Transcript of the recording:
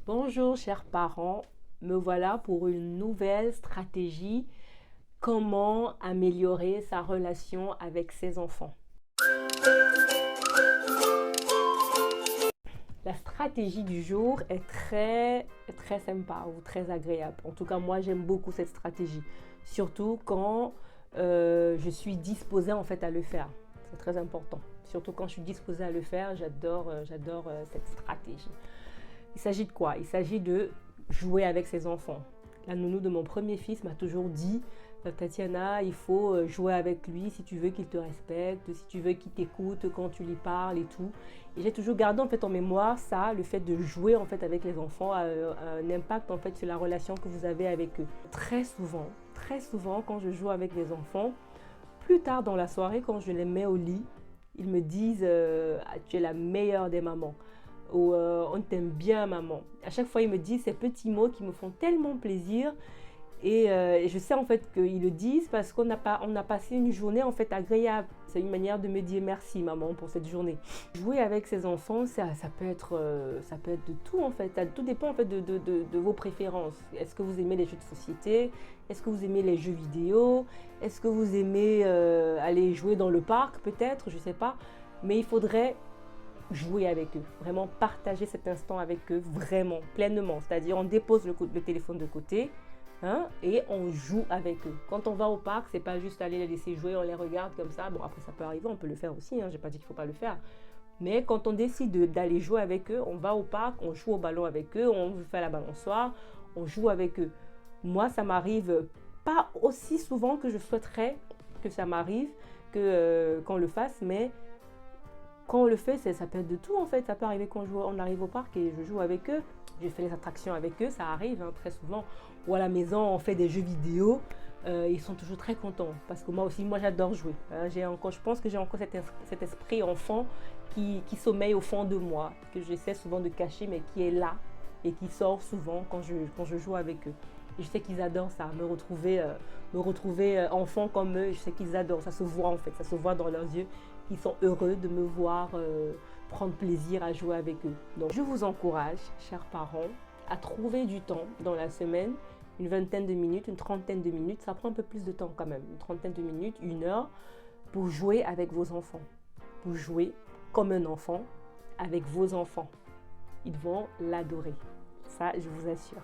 Bonjour chers parents, me voilà pour une nouvelle stratégie, comment améliorer sa relation avec ses enfants. La stratégie du jour est très sympa ou très agréable. En tout cas, moi j'aime beaucoup cette stratégie, surtout quand je suis disposée en fait à le faire. C'est très important. Surtout quand je suis disposée à le faire, j'adore cette stratégie. Il s'agit de quoi? Il s'agit de jouer avec ses enfants. La nounou de mon premier fils m'a toujours dit Tatiana, il faut jouer avec lui si tu veux qu'il te respecte, si tu veux qu'il t'écoute quand tu lui parles et tout. Et j'ai toujours gardé en fait en mémoire ça, le fait de jouer en fait avec les enfants a un impact en fait sur la relation que vous avez avec eux. Très souvent quand je joue avec les enfants, plus tard dans la soirée quand je les mets au lit, ils me disent tu es la meilleure des mamans ou on t'aime bien maman. À chaque fois ils me disent ces petits mots qui me font tellement plaisir et je sais en fait qu'ils le disent parce qu'on a passé une journée en fait agréable. C'est une manière de me dire merci maman pour cette journée. Jouer avec ses enfants, ça peut être de tout en fait. Ça, tout dépend en fait de vos préférences. Est-ce que vous aimez les jeux de société? Est-ce que vous aimez les jeux vidéo? Est-ce que vous aimez aller jouer dans le parc peut-être? Je ne sais pas. Mais il faudrait jouer avec eux, vraiment partager cet instant avec eux, vraiment, pleinement. C'est-à-dire on dépose le téléphone de côté, hein, et on joue avec eux. Quand on va au parc, c'est pas juste aller les laisser jouer, on les regarde comme ça. Bon, après ça peut arriver, on peut le faire aussi, hein, j'ai pas dit qu'il faut pas le faire. Mais quand on décide d'aller jouer avec eux, on va au parc, on joue au ballon avec eux, on fait la balançoire, on joue avec eux. Moi, ça m'arrive pas aussi souvent que je souhaiterais que ça m'arrive, qu'on le fasse, mais quand on le fait, ça peut être de tout en fait. Ça peut arriver quand on arrive au parc et je joue avec eux. Je fais les attractions avec eux, ça arrive hein, très souvent. Ou à la maison, on fait des jeux vidéo. Ils sont toujours très contents parce que moi aussi, moi j'adore jouer. Je pense que j'ai encore cet esprit enfant qui sommeille au fond de moi, que j'essaie souvent de cacher, mais qui est là et qui sort souvent quand je joue avec eux. Et je sais qu'ils adorent ça, me retrouver enfant comme eux. Je sais qu'ils adorent, ça se voit en fait, ça se voit dans leurs yeux. Ils sont heureux de me voir prendre plaisir à jouer avec eux. Donc je vous encourage, chers parents, à trouver du temps dans la semaine, une vingtaine de minutes, une trentaine de minutes, ça prend un peu plus de temps quand même, une trentaine de minutes, une heure, pour jouer avec vos enfants. Pour jouer comme un enfant avec vos enfants. Ils vont l'adorer. Ça, je vous assure.